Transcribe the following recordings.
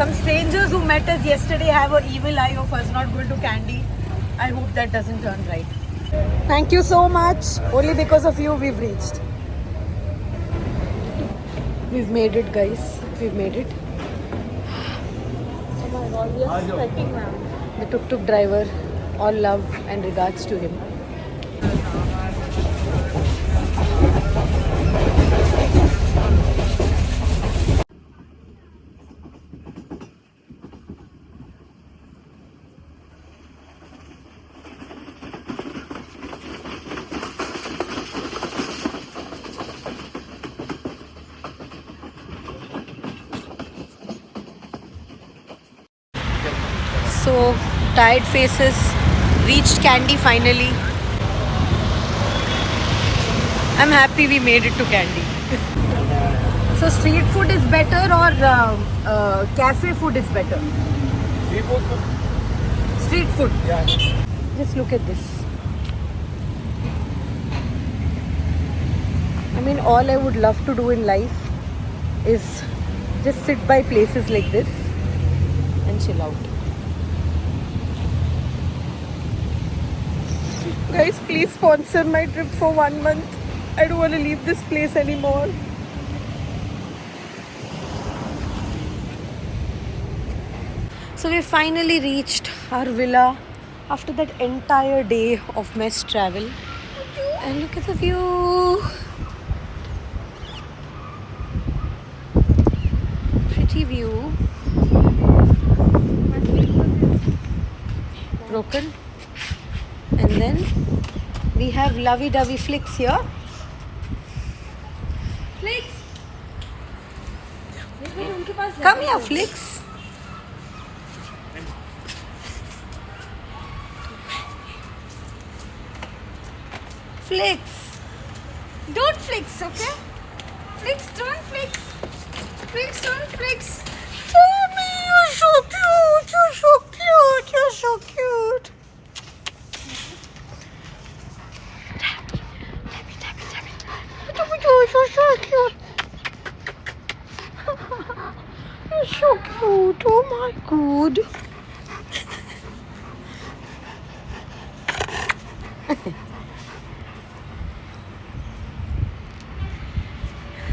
Some strangers who met us yesterday have an evil eye of us not going to Candy. I hope that doesn't turn right. Thank you so much. Only because of you we've reached. We've made it, guys. We've made it. Oh my god, we are sweating, ma'am. The tuk-tuk driver, all love and regards to him. So, tired faces, reached Candy finally. I'm happy we made it to Candy. So, street food is better or cafe food is better? Street food. Yeah. Just look at this. I mean, all I would love to do in life is just sit by places like this and chill out. Guys, please sponsor my trip for 1 month. I don't want to leave this place anymore. So we finally reached our villa after that entire day of mess travel. And look at the view. Pretty view. Broken. And then we have lovey-dovey Flix here. Flix! Come here, Flix. Flix. Don't Flix, okay? Flix, don't Flix. Flix, don't Flix. Mommy, you're so cute. You're so cute. You're so cute. You're so cute. You're so cute. Oh my god.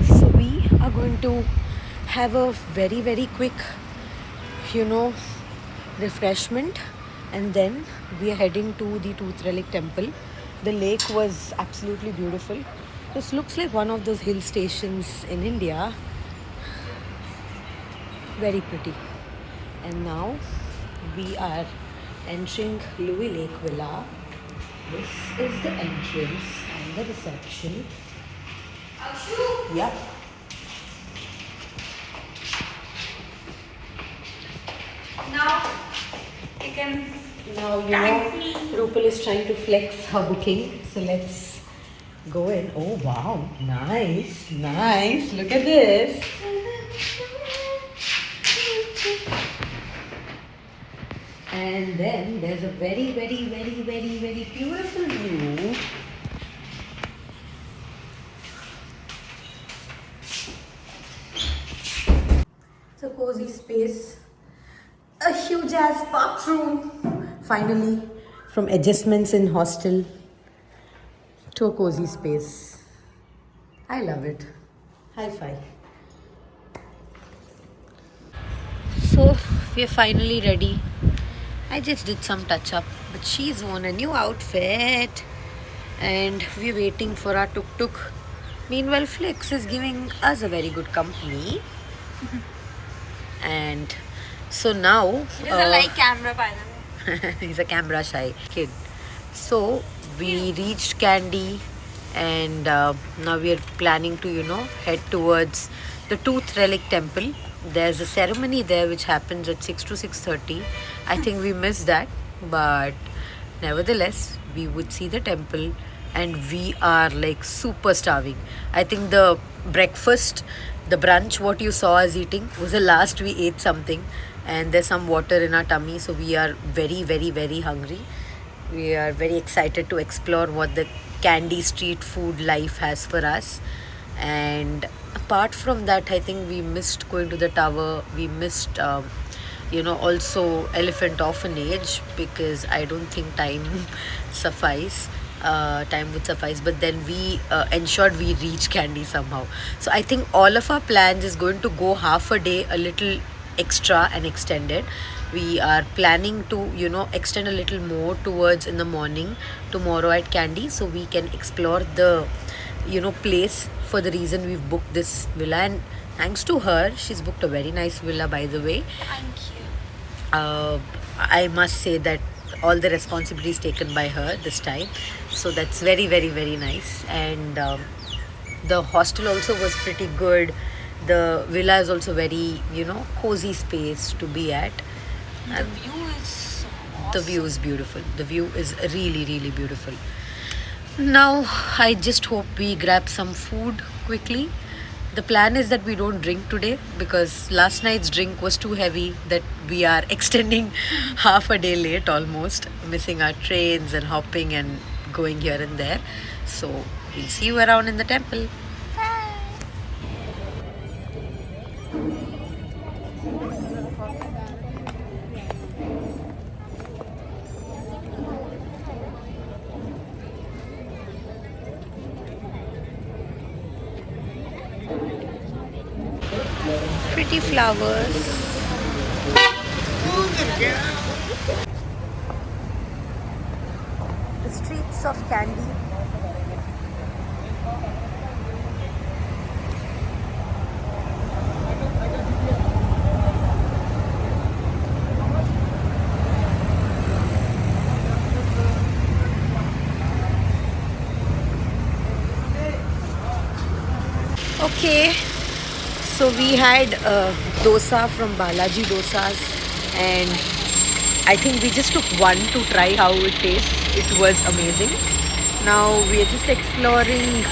So we are going to have a very, very quick, refreshment, and then we are heading to the Tooth Relic Temple. The lake was absolutely beautiful. This looks like one of those hill stations in India. Very pretty. And now we are entering Louis Lake Villa. This is the entrance and the reception. Yeah. Now you can. Now Rupal is trying to flex her booking. So let's go in. Oh wow, nice, nice. Look at this. And then there's a very, very, very, very, very beautiful view. It's a cozy space. A huge ass bathroom. Finally, from adjustments in hostel to a cozy space. I love it. High five. So, we're finally ready. I just did some touch up, but she's worn a new outfit and we're waiting for our tuk-tuk. Meanwhile, Flix is giving us a very good company. And so now... He doesn't like camera, by the way. He's a camera shy kid. So we reached Candy and now we are planning to, head towards the Tooth Relic Temple. There's a ceremony there which happens at 6 to 6:30. I think we missed that, but nevertheless, we would see the temple and we are like super starving. I think the breakfast, the brunch, what you saw us eating was the last we ate something, and there's some water in our tummy, so we are very, very, very hungry. We are very excited to explore what the Candy street food life has for us. And apart from that, I think we missed going to the tower. We missed, also Elephant Orphanage, because I don't think suffice. Time would suffice, but then we ensured we reach Candy somehow. So I think all of our plans is going to go half a day, a little extra and extended. We are planning to extend a little more towards in the morning tomorrow at Candy, so we can explore the place. For the reason we've booked this villa, and thanks to her, she's booked a very nice villa, by the way. Thank you. I must say that all the responsibilities taken by her this time, so that's very, very, very nice. And the hostel also was pretty good. The villa is also very cozy space to be at. The view is so awesome. The view is beautiful. The view is really, really beautiful. Now, I just hope we grab some food quickly. The plan is that we don't drink today because last night's drink was too heavy, that we are extending half a day late almost, missing our trains and hopping and going here and there. So, we'll see you around in the temple. Pretty flowers. The streets of Candy. Okay. So we had dosa from Balaji Dosas, and I think we just took one to try how it tastes. It was amazing. Now we are just exploring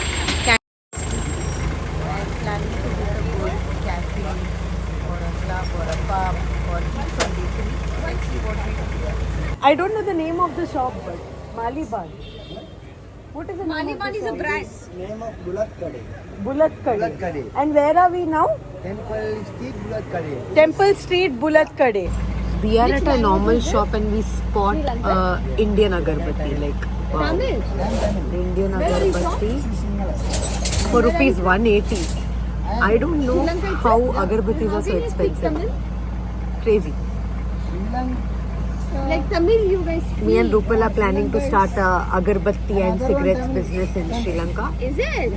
Candy streets and planning to go to a good cafe or a club or a pub or some bakery. Let's see what we do. I don't know the name of the shop, but Maliban. What is the name of the Maliban is a shop? brand. Name of Bulat Kade. Bulat Bulat Kade. Kade. And where are we now? Temple Street Bulat Kade. Temple Street, Bulat Kade. We are at a normal shop and we spot Indian agarbatti, like wow. The Indian agarbatti for rupees 180. I don't know how agarbattis are so expensive. Crazy. Like Tamil, you guys. Me and Rupal are planning to start a agarbatti and cigarettes business in Sri Lanka. Is it?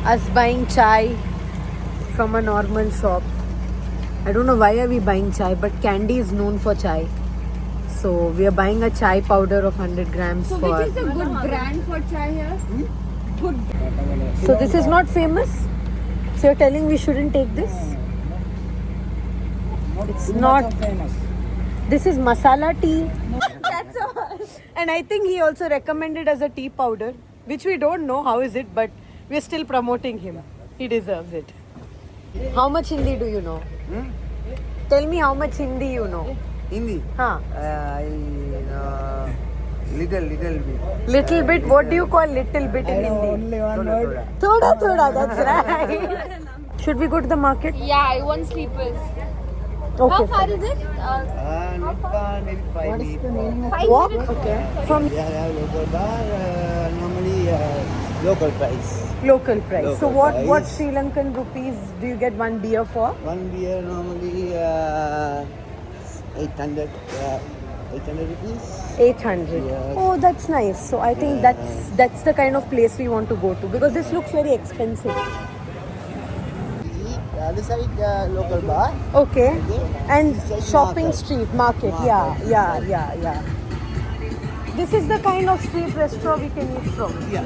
Us buying chai from a normal shop. I don't know why are we buying chai, but Candy is known for chai. So we are buying a chai powder of 100 grams So for. which is the good brand for chai here? Good. So this is not famous? So you're telling we shouldn't take this? It's not famous. This is masala tea. That's all. And I think he also recommended as a tea powder, which we don't know how is it, but we're still promoting him. He deserves it. How much Hindi do you know? Tell me how much Hindi you know. Hindi. Huh. Little bit. Little bit. What do you call little bit in Hindi? Only one word. Thoda thoda. That's right. Should we go to the market? Yeah, I want sleepers. Okay. How far is it? Nippon, maybe 5 minutes. Walk. Okay. From Yeah, local bar, normally local price. local price. So Local what price. Sri Lankan rupees do you get one beer for? One beer normally 800 rupees. 800. Yes. Oh, that's nice. So I think Yeah. that's the kind of place we want to go to, because this looks very expensive. Other side local bar. Okay. And This side shopping market. street market. Yeah. This is the kind of street restaurant we can eat from. Yeah.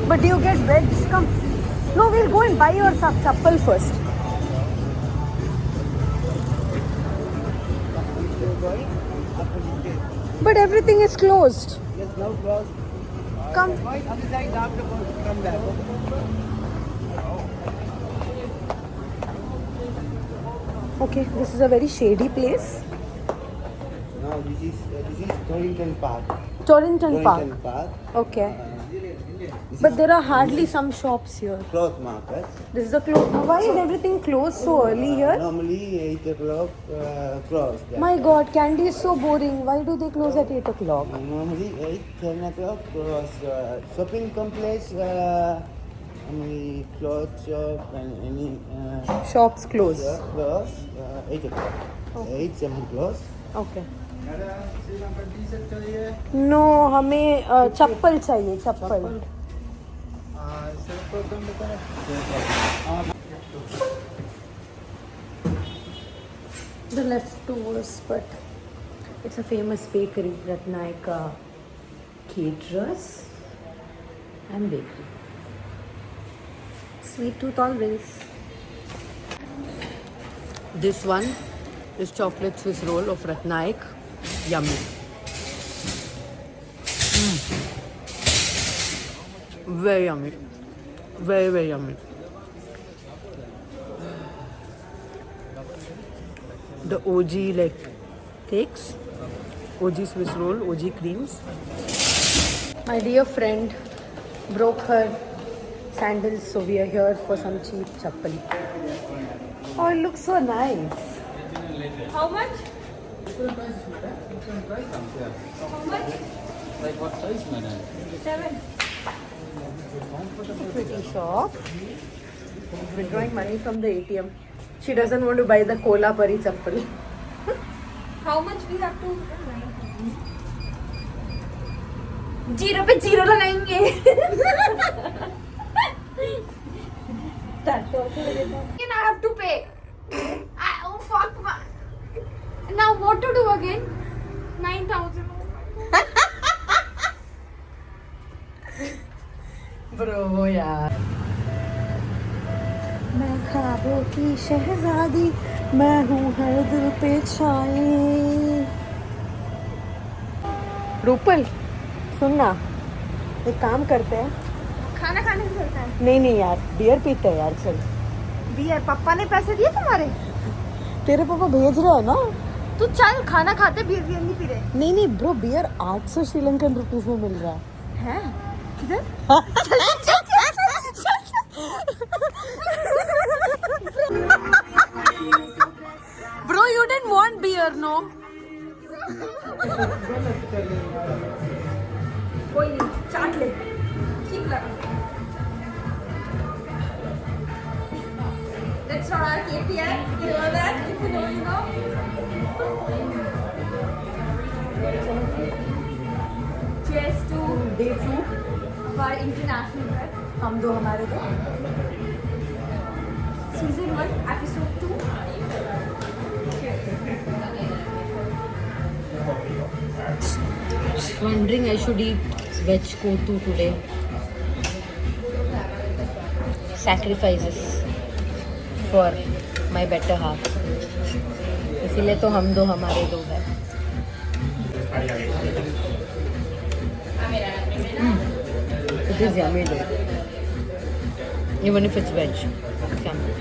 But do you get veg? Come. No, we'll go and buy your chappal first. But everything is closed. Yes, now close. Come. Right, other side after come back. Okay, this is a very shady place. No, This is Torrington Park. Torrington Park. Torrington Park. Okay. This But is there are hardly some shops here. cloth market. This is the close. Why is everything closed so early here? Normally 8 o'clock closed. Yeah. My God, candy is so boring. Why do they close at 8 o'clock? Normally 8, 10 o'clock closed. Shopping complex, normally cloth shop and any Shops close. close 8 o'clock. 8, 7 close. Okay. No, हमें चप्पल चाहिए चप्पल. The leftovers, but it's a famous bakery, Ratnayaka Caterers and Bakery. Sweet tooth always. This one is chocolate Swiss roll of Ratnaik. Yummy. Very yummy. Very, very yummy. The OG like cakes, OG Swiss roll, OG creams. My dear friend broke her sandals, so we are here for some cheap chappal. Oh, it looks so nice. How much? Like what size, madam? 7. Pretty shop. Withdrawing money from the ATM. She doesn't want to buy the Kola Pari chappal. How much we have to? 0 पे 0 लगाएंगे. And I have to pay. Oh fuck. Now what to do again? 9,000. Bro, यार. मैं ख्वाबों की शहजादी, मैं हूँ हर दिल पे छाई. रूपल, सुनना, एक काम करते हैं. खाना खाने से चलता है. नहीं नहीं यार, बियर पीते हैं यार. चल. बियर पापा ने पैसे दिए तुम्हारे? तेरे पापा भेज रहे हैं ना? तू चल खाना खाते बियर नहीं पी रहे नहीं नहीं ब्रो, बियर 800 श्रीलंकन रुपीस में मिल रहा है. हैं? किधर? Bro, you didn't want beer, no? कोई नहीं, चाट ले. ठीक लगा. That's not our KPI. You know that? If you know, you know. Cheers to Day 2. our international trip. हम दो हमारे दो. Season 1, episode 2. Wondering I should eat veg kotu today. Sacrifices for my better half. इसीलिए तो हम दो हमारे दो है. It is yummy though. Even if it's veg. It's yummy.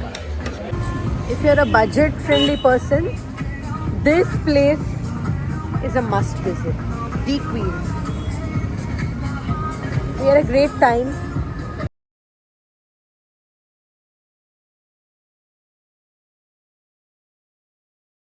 If you're a budget friendly person, this place is a must visit. The Queen. We had a great time.